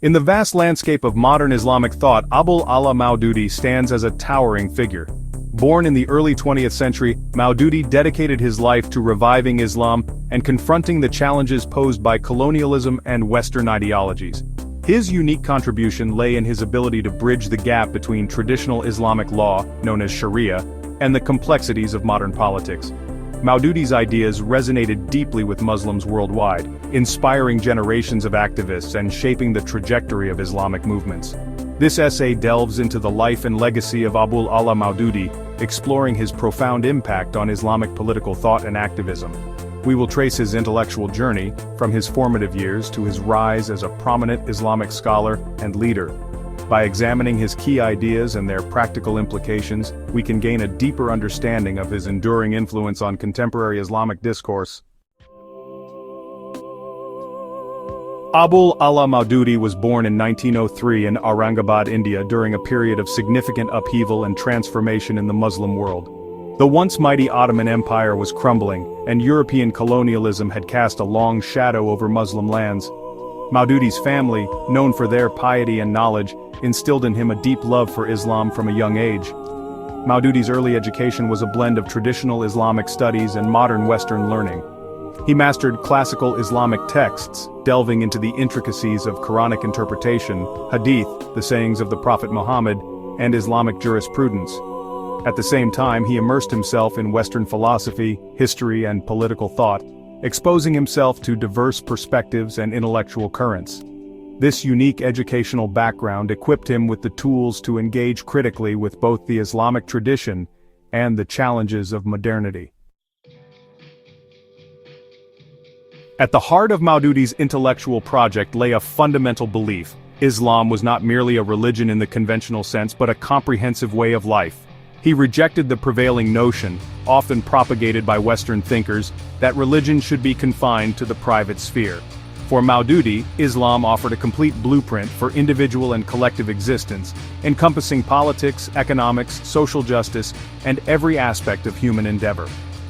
In the vast landscape of modern Islamic thought, Abul Maudūdī stands as a towering figure. Born in the early 20th century, Maudūdī dedicated his life to reviving Islam and confronting the challenges posed by colonialism and Western ideologies. His unique contribution lay in his ability to bridge the gap between traditional Islamic law, known as Sharia, and the complexities of modern politics. Maudūdī's ideas resonated deeply with Muslims worldwide, inspiring generations of activists and shaping the trajectory of Islamic movements. This essay delves into the life and legacy of Abul Maudūdī, exploring his profound impact on Islamic political thought and activism. We will trace his intellectual journey, from his formative years to his rise as a prominent Islamic scholar and leader. By examining his key ideas and their practical implications, we can gain a deeper understanding of his enduring influence on contemporary Islamic discourse. Abul Maudūdī was born in 1903 in Aurangabad, India during a period of significant upheaval and transformation in the Muslim world. The once mighty Ottoman Empire was crumbling, and European colonialism had cast a long shadow over Muslim lands. Maudūdī's family, known for their piety and knowledge, instilled in him a deep love for Islam from a young age. Maudūdī's early education was a blend of traditional Islamic studies and modern Western learning. He mastered classical Islamic texts, delving into the intricacies of Quranic interpretation, hadith, the sayings of the Prophet Muhammad, and Islamic jurisprudence. At the same time, he immersed himself in Western philosophy, history, and political thought, exposing himself to diverse perspectives and intellectual currents. This unique educational background equipped him with the tools to engage critically with both the Islamic tradition and the challenges of modernity. At the heart of Maudūdī's intellectual project lay a fundamental belief: Islam was not merely a religion in the conventional sense but a comprehensive way of life. He rejected the prevailing notion, often propagated by Western thinkers, that religion should be confined to the private sphere. For Maudūdī, Islam offered a complete blueprint for individual and collective existence, encompassing politics, economics, social justice, and every aspect of human endeavor.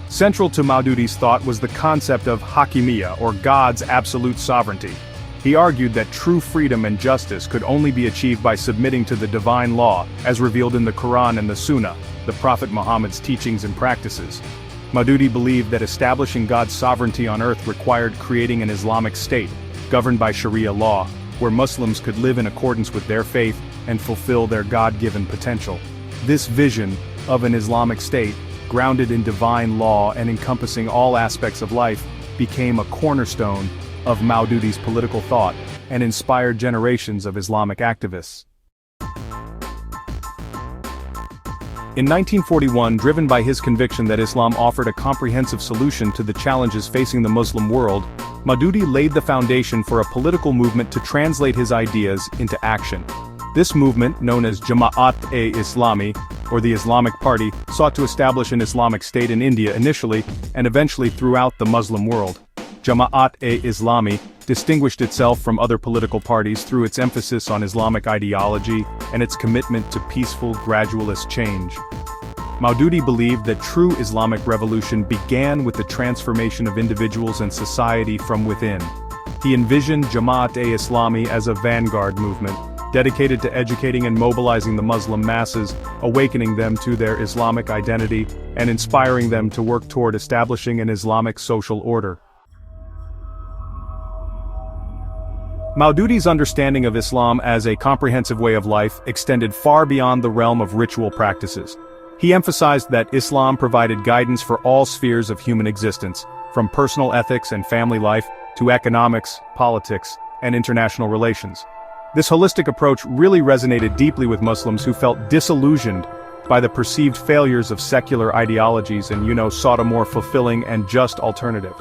Central to Maudūdī's thought was the concept of hakimiyya, or God's absolute sovereignty. He argued that true freedom and justice could only be achieved by submitting to the divine law, as revealed in the Quran and the Sunnah, the Prophet Muhammad's teachings and practices. Maudūdī believed that establishing God's sovereignty on earth required creating an Islamic state, governed by Sharia law, where Muslims could live in accordance with their faith and fulfill their God-given potential. This vision of an Islamic state, grounded in divine law and encompassing all aspects of life, became a cornerstone of Maudūdī's political thought and inspired generations of Islamic activists. In 1941, driven by his conviction that Islam offered a comprehensive solution to the challenges facing the Muslim world, Maudūdī laid the foundation for a political movement to translate his ideas into action. This movement, known as Jamaʻat-e-Islami, or the Islamic Party, sought to establish an Islamic state in India initially, and eventually throughout the Muslim world. Jamaʻat-e-Islami distinguished itself from other political parties through its emphasis on Islamic ideology and its commitment to peaceful, gradualist change. Maudūdī believed that true Islamic revolution began with the transformation of individuals and society from within. He envisioned Jamaʻat-e-Islami as a vanguard movement, dedicated to educating and mobilizing the Muslim masses, awakening them to their Islamic identity, and inspiring them to work toward establishing an Islamic social order. Maudūdī's understanding of Islam as a comprehensive way of life extended far beyond the realm of ritual practices. He emphasized that Islam provided guidance for all spheres of human existence, from personal ethics and family life to economics, politics, and international relations. This holistic approach really resonated deeply with Muslims who felt disillusioned by the perceived failures of secular ideologies and, sought a more fulfilling and just alternative.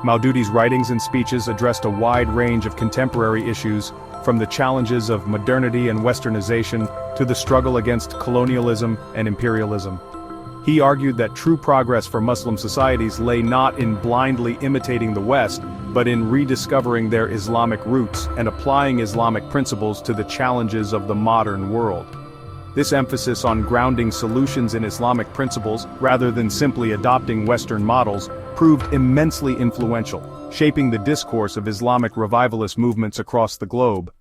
Maudūdī's writings and speeches addressed a wide range of contemporary issues, from the challenges of modernity and westernization to the struggle against colonialism and imperialism. He argued that true progress for Muslim societies lay not in blindly imitating the West, but in rediscovering their Islamic roots and applying Islamic principles to the challenges of the modern world. This emphasis on grounding solutions in Islamic principles rather than simply adopting Western models proved immensely influential, shaping the discourse of Islamic revivalist movements across the globe.